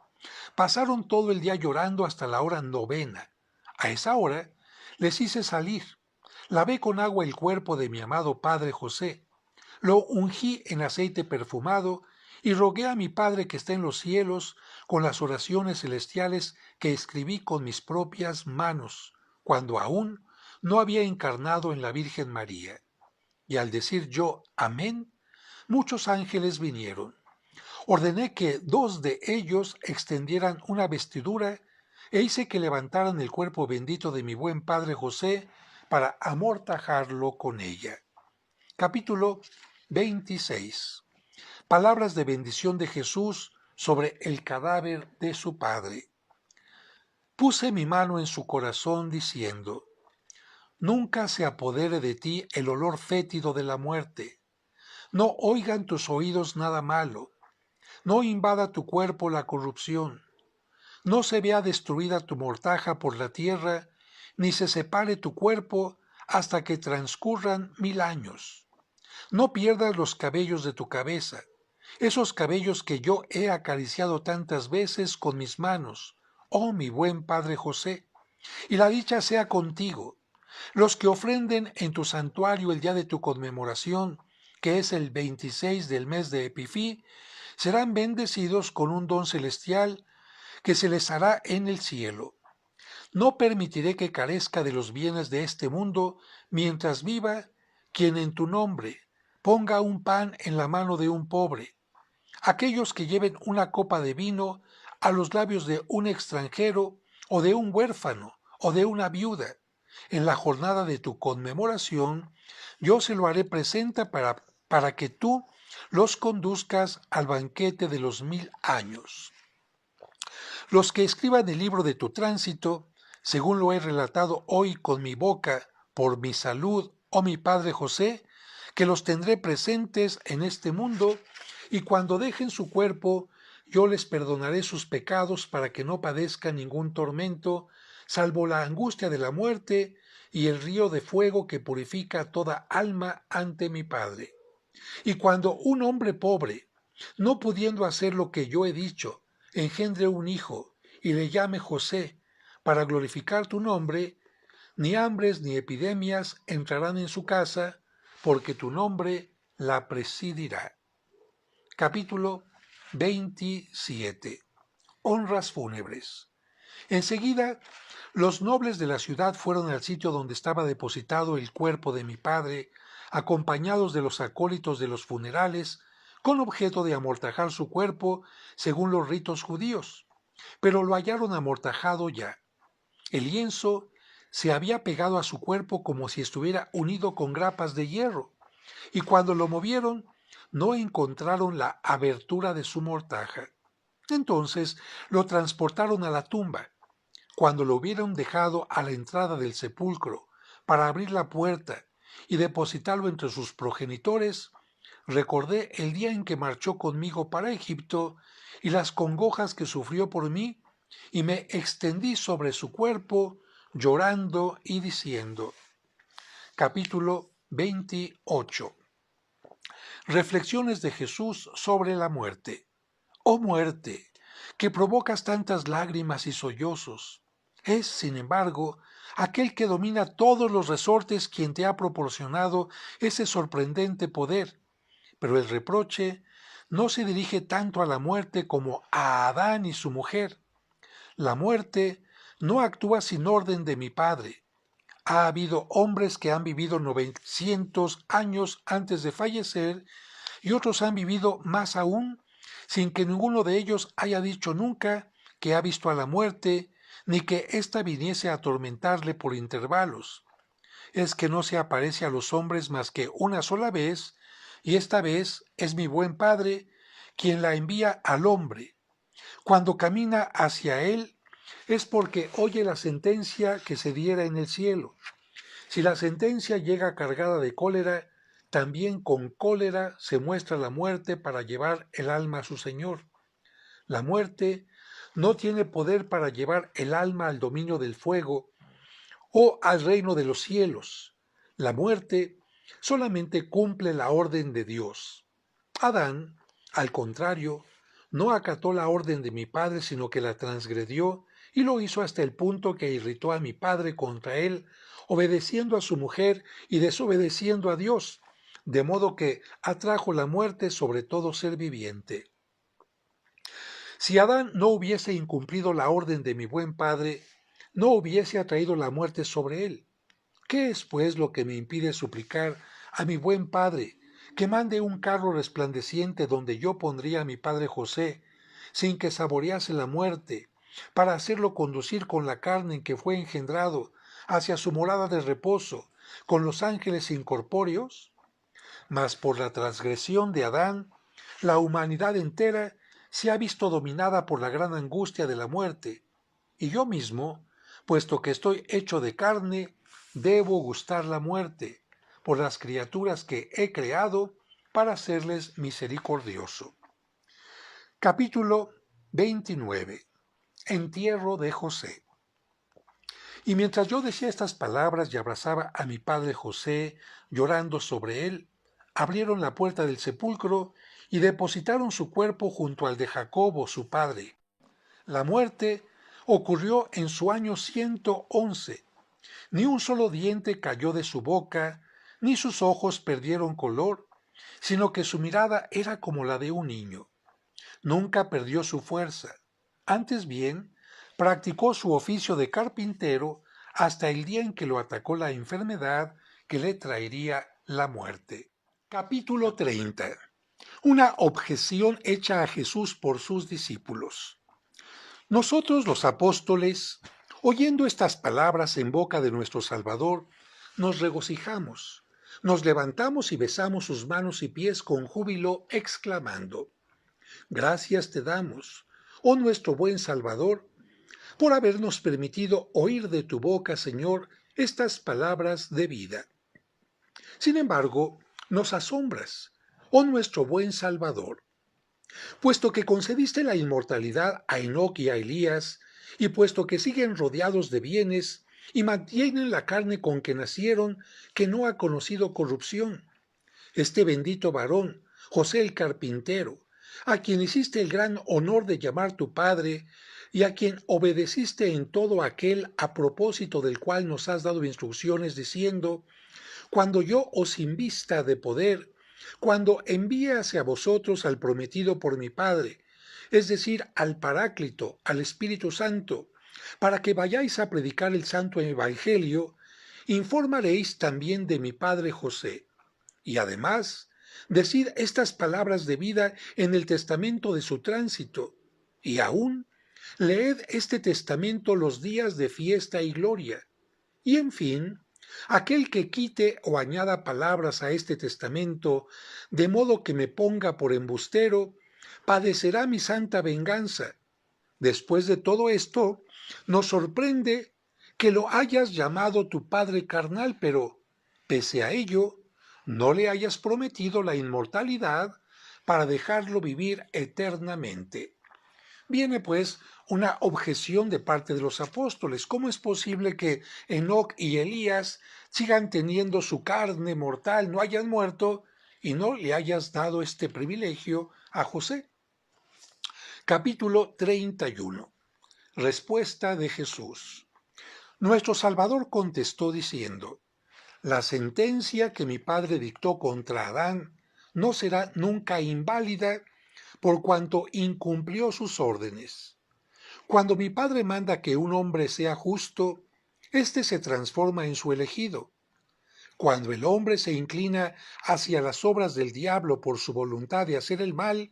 Pasaron todo el día llorando hasta la hora novena. A esa hora les hice salir. Lavé con agua el cuerpo de mi amado padre José. Lo ungí en aceite perfumado y rogué a mi Padre que está en los cielos con las oraciones celestiales que escribí con mis propias manos, cuando aún no había encarnado en la Virgen María. Y al decir yo amén, muchos ángeles vinieron. Ordené que 2 de ellos extendieran una vestidura e hice que levantaran el cuerpo bendito de mi buen padre José para amortajarlo con ella. Capítulo 26. Palabras de bendición de Jesús sobre el cadáver de su padre. Puse mi mano en su corazón diciendo: nunca se apodere de ti el olor fétido de la muerte. No oigan tus oídos nada malo. No invada tu cuerpo la corrupción. No se vea destruida tu mortaja por la tierra, ni se separe tu cuerpo hasta que transcurran 1000 años. No pierdas los cabellos de tu cabeza, esos cabellos que yo he acariciado tantas veces con mis manos, oh mi buen padre José, y la dicha sea contigo. Los que ofrenden en tu santuario el día de tu conmemoración, que es el 26 del mes de Epifí, serán bendecidos con un don celestial que se les hará en el cielo. No permitiré que carezca de los bienes de este mundo mientras viva quien en tu nombre ponga un pan en la mano de un pobre. Aquellos que lleven una copa de vino a los labios de un extranjero o de un huérfano o de una viuda. En la jornada de tu conmemoración, yo se lo haré presente para que tú los conduzcas al banquete de los 1000 años. Los que escriban el libro de tu tránsito, según lo he relatado hoy con mi boca, por mi salud, oh mi padre José, que los tendré presentes en este mundo, y cuando dejen su cuerpo, yo les perdonaré sus pecados para que no padezcan ningún tormento, salvo la angustia de la muerte y el río de fuego que purifica toda alma ante mi Padre. Y cuando un hombre pobre, no pudiendo hacer lo que yo he dicho, engendre un hijo y le llame José, para glorificar tu nombre, ni hambres ni epidemias entrarán en su casa, porque tu nombre la presidirá. Capítulo 27. Honras fúnebres. Enseguida, los nobles de la ciudad fueron al sitio donde estaba depositado el cuerpo de mi padre, acompañados de los acólitos de los funerales, con objeto de amortajar su cuerpo según los ritos judíos. Pero lo hallaron amortajado ya. El lienzo se había pegado a su cuerpo como si estuviera unido con grapas de hierro, y cuando lo movieron, no encontraron la abertura de su mortaja. Entonces lo transportaron a la tumba. Cuando lo hubieron dejado a la entrada del sepulcro para abrir la puerta y depositarlo entre sus progenitores, recordé el día en que marchó conmigo para Egipto y las congojas que sufrió por mí, y me extendí sobre su cuerpo, llorando y diciendo. Capítulo 28. Reflexiones de Jesús sobre la muerte. Oh muerte, que provocas tantas lágrimas y sollozos. Es, sin embargo, aquel que domina todos los resortes quien te ha proporcionado ese sorprendente poder. Pero el reproche no se dirige tanto a la muerte como a Adán y su mujer. La muerte no actúa sin orden de mi Padre. Ha habido hombres que han vivido 900 años antes de fallecer y otros han vivido más aún sin que ninguno de ellos haya dicho nunca que ha visto a la muerte ni que ésta viniese a atormentarle por intervalos. Es que no se aparece a los hombres más que una sola vez, y esta vez es mi buen Padre quien la envía al hombre. Cuando camina hacia él es porque oye la sentencia que se diera en el cielo. Si la sentencia llega cargada de cólera, también con cólera se muestra la muerte para llevar el alma a su Señor. La muerte no tiene poder para llevar el alma al dominio del fuego o al reino de los cielos. La muerte solamente cumple la orden de Dios. Adán, al contrario, no acató la orden de mi padre, sino que la transgredió y lo hizo hasta el punto que irritó a mi padre contra él, obedeciendo a su mujer y desobedeciendo a Dios, de modo que atrajo la muerte sobre todo ser viviente. Si Adán no hubiese incumplido la orden de mi buen padre, no hubiese atraído la muerte sobre él. ¿Qué es, pues, lo que me impide suplicar a mi buen padre que mande un carro resplandeciente donde yo pondría a mi padre José, sin que saborease la muerte, para hacerlo conducir con la carne en que fue engendrado hacia su morada de reposo, con los ángeles incorpóreos? Mas por la transgresión de Adán, la humanidad entera se ha visto dominada por la gran angustia de la muerte, y yo mismo, puesto que estoy hecho de carne, debo gustar la muerte por las criaturas que he creado para serles misericordioso. Capítulo 29. Entierro de José. Y mientras yo decía estas palabras y abrazaba a mi padre José, llorando sobre él, abrieron la puerta del sepulcro y depositaron su cuerpo junto al de Jacobo, su padre. La muerte ocurrió en su año 111. Ni un solo diente cayó de su boca, ni sus ojos perdieron color, sino que su mirada era como la de un niño. Nunca perdió su fuerza. Antes bien, practicó su oficio de carpintero hasta el día en que lo atacó la enfermedad que le traería la muerte. Capítulo 30. Una objeción hecha a Jesús por sus discípulos. Nosotros los apóstoles, oyendo estas palabras en boca de nuestro Salvador, nos regocijamos, nos levantamos y besamos sus manos y pies con júbilo, exclamando: Gracias te damos, oh nuestro buen Salvador, por habernos permitido oír de tu boca, Señor, estas palabras de vida. Sin embargo, nos asombras, oh nuestro buen Salvador, puesto que concediste la inmortalidad a Enoc y a Elías, y puesto que siguen rodeados de bienes y mantienen la carne con que nacieron, que no ha conocido corrupción. Este bendito varón, José el carpintero, a quien hiciste el gran honor de llamar tu Padre, y a quien obedeciste en todo aquel a propósito del cual nos has dado instrucciones diciendo: Cuando yo os invista de poder, cuando envíe hacia vosotros al prometido por mi Padre, es decir, al Paráclito, al Espíritu Santo, para que vayáis a predicar el santo Evangelio, informaréis también de mi Padre José. Y además, decid estas palabras de vida en el testamento de su tránsito, y aún leed este testamento los días de fiesta y gloria. Y en fin, aquel que quite o añada palabras a este testamento, de modo que me ponga por embustero, padecerá mi santa venganza. Después de todo esto, nos sorprende que lo hayas llamado tu padre carnal, pero, pese a ello, no le hayas prometido la inmortalidad para dejarlo vivir eternamente. Viene pues una objeción de parte de los apóstoles. ¿Cómo es posible que Enoc y Elías sigan teniendo su carne mortal, no hayan muerto, y no le hayas dado este privilegio a José. Capítulo 31. Respuesta de Jesús. Nuestro Salvador contestó diciendo: la sentencia que mi Padre dictó contra Adán no será nunca inválida por cuanto incumplió sus órdenes. Cuando mi Padre manda que un hombre sea justo, éste se transforma en su elegido. Cuando el hombre se inclina hacia las obras del diablo por su voluntad de hacer el mal,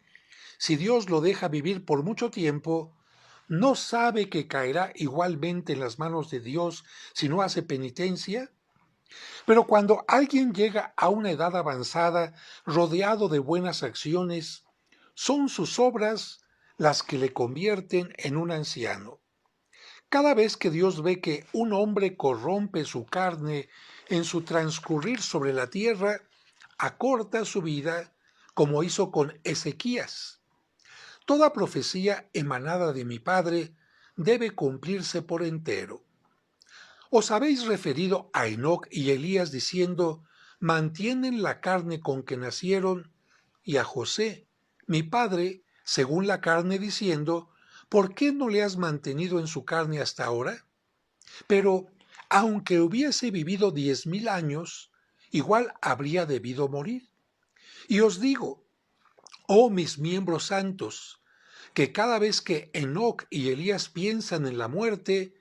si Dios lo deja vivir por mucho tiempo, ¿no sabe que caerá igualmente en las manos de Dios si no hace penitencia? Pero cuando alguien llega a una edad avanzada, rodeado de buenas acciones, son sus obras las que le convierten en un anciano. Cada vez que Dios ve que un hombre corrompe su carne en su transcurrir sobre la tierra, acorta su vida, como hizo con Ezequías. Toda profecía emanada de mi Padre debe cumplirse por entero. Os habéis referido a Enoc y Elías diciendo: mantienen la carne con que nacieron, y a José, mi padre, según la carne, diciendo: ¿por qué no le has mantenido en su carne hasta ahora? Pero, aunque hubiese vivido 10,000 años, igual habría debido morir. Y os digo, oh mis miembros santos, que cada vez que Enoc y Elías piensan en la muerte,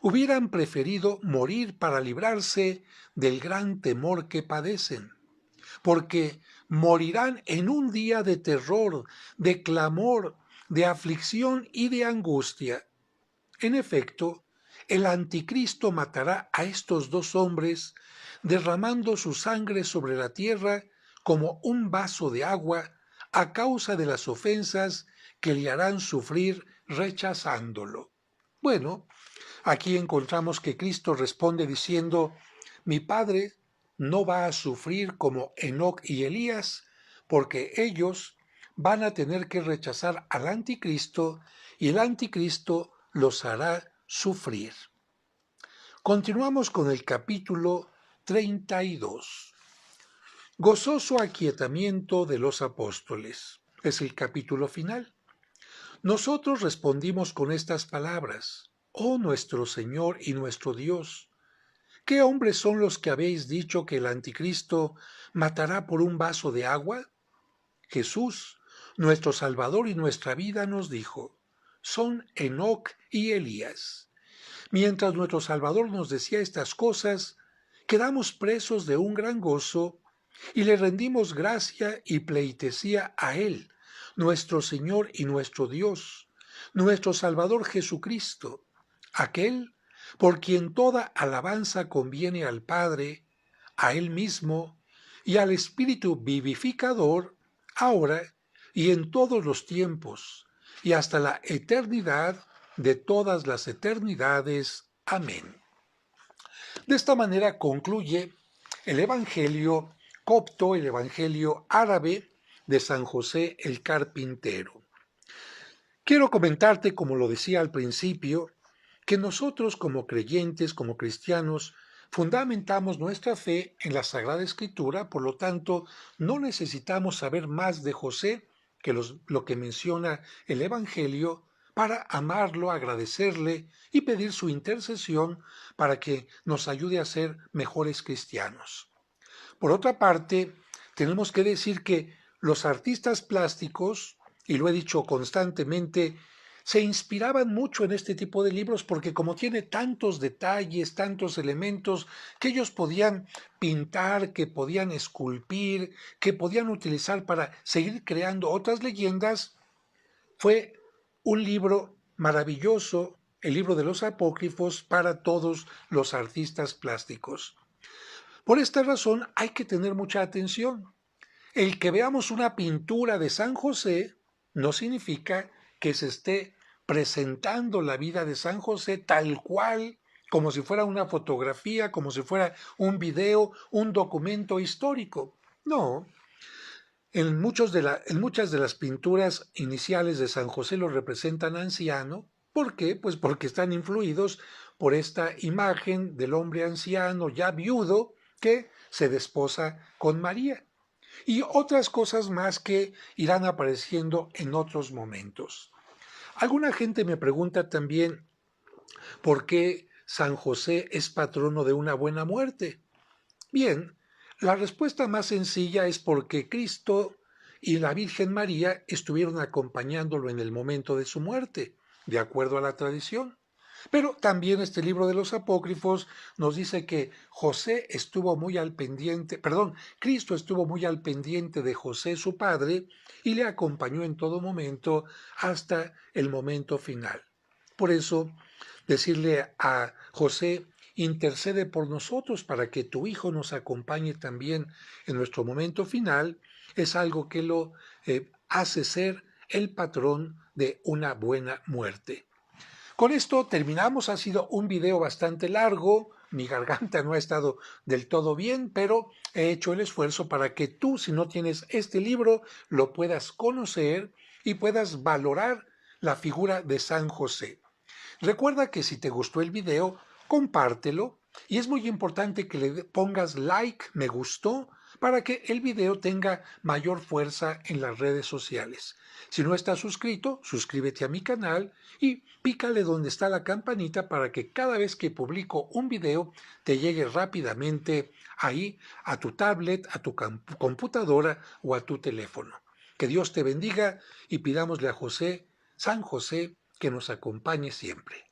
hubieran preferido morir para librarse del gran temor que padecen, porque morirán en un día de terror, de clamor, de aflicción y de angustia. En efecto, el anticristo matará a estos dos hombres, derramando su sangre sobre la tierra como un vaso de agua a causa de las ofensas que le harán sufrir rechazándolo. Bueno, aquí encontramos que Cristo responde diciendo: mi Padre no va a sufrir como Enoc y Elías, porque ellos van a tener que rechazar al anticristo y el anticristo los hará sufrir. Continuamos con el capítulo 32. Gozoso aquietamiento de los apóstoles. Es el capítulo final. Nosotros respondimos con estas palabras: oh nuestro Señor y nuestro Dios, ¿qué hombres son los que habéis dicho que el anticristo matará por un vaso de agua? Jesús, nuestro Salvador y nuestra vida, nos dijo: son Enoc y Elías. Mientras nuestro Salvador nos decía estas cosas, quedamos presos de un gran gozo y le rendimos gracia y pleitesía a Él, nuestro Señor y nuestro Dios, nuestro Salvador Jesucristo, aquel por quien toda alabanza conviene al Padre, a Él mismo y al Espíritu vivificador, ahora y en todos los tiempos, y hasta la eternidad de todas las eternidades. Amén. De esta manera concluye el Evangelio copto, el Evangelio árabe de San José el Carpintero. Quiero comentarte, como lo decía al principio, que nosotros como creyentes, como cristianos, fundamentamos nuestra fe en la Sagrada Escritura, por lo tanto, no necesitamos saber más de José que lo que menciona el Evangelio para amarlo, agradecerle y pedir su intercesión para que nos ayude a ser mejores cristianos. Por otra parte, tenemos que decir que los artistas plásticos, y lo he dicho constantemente, se inspiraban mucho en este tipo de libros porque como tiene tantos detalles, tantos elementos que ellos podían pintar, que podían esculpir, que podían utilizar para seguir creando otras leyendas, fue un libro maravilloso, el libro de los apócrifos, para todos los artistas plásticos. Por esta razón hay que tener mucha atención. El que veamos una pintura de San José no significa que se esté presentando la vida de San José tal cual, como si fuera una fotografía, como si fuera un video, un documento histórico. No. En muchas de las pinturas iniciales de San José lo representan anciano. ¿Por qué? Pues porque están influidos por esta imagen del hombre anciano ya viudo que se desposa con María. y otras cosas más que irán apareciendo en otros momentos. Alguna gente me pregunta también por qué San José es patrono de una buena muerte. Bien, la respuesta más sencilla es porque Cristo y la Virgen María estuvieron acompañándolo en el momento de su muerte, de acuerdo a la tradición. Pero también este libro de los apócrifos nos dice que José estuvo muy al pendiente, perdón, Cristo estuvo muy al pendiente de José su padre y le acompañó en todo momento hasta el momento final. Por eso, decirle a José, intercede por nosotros para que tu Hijo nos acompañe también en nuestro momento final, es algo que lo hace ser el patrón de una buena muerte. Con esto terminamos, ha sido un video bastante largo, mi garganta no ha estado del todo bien, pero he hecho el esfuerzo para que tú, si no tienes este libro, lo puedas conocer y puedas valorar la figura de San José. Recuerda que si te gustó el video, compártelo y es muy importante que le pongas like, me gustó, para que el video tenga mayor fuerza en las redes sociales. Si no estás suscrito, suscríbete a mi canal y pícale donde está la campanita para que cada vez que publico un video te llegue rápidamente ahí a tu tablet, a tu computadora o a tu teléfono. Que Dios te bendiga y pidámosle a José, San José, que nos acompañe siempre.